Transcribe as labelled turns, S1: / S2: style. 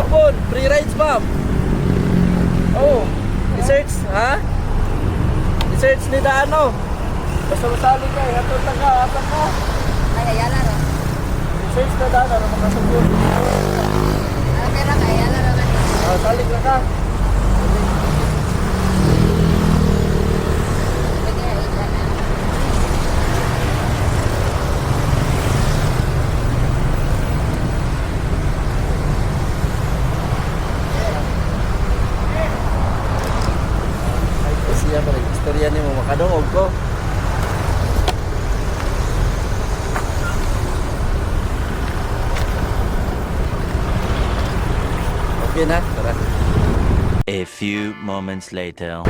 S1: Hapon, free rides ma'am. Oh, research, ha? Research ni Daano. Basta masali ka, hatod na ka, hatod ka.
S2: Ay, ayala ro.
S1: Research na Daano, na makasugod.
S2: Ano pera ka, ayala ro man.
S1: Salig na ka.
S2: Pwede na ito na.
S1: Ay, siya pa rin. Istorya ni mo, makadungog ko. Okay na, tara.
S3: A few moments later.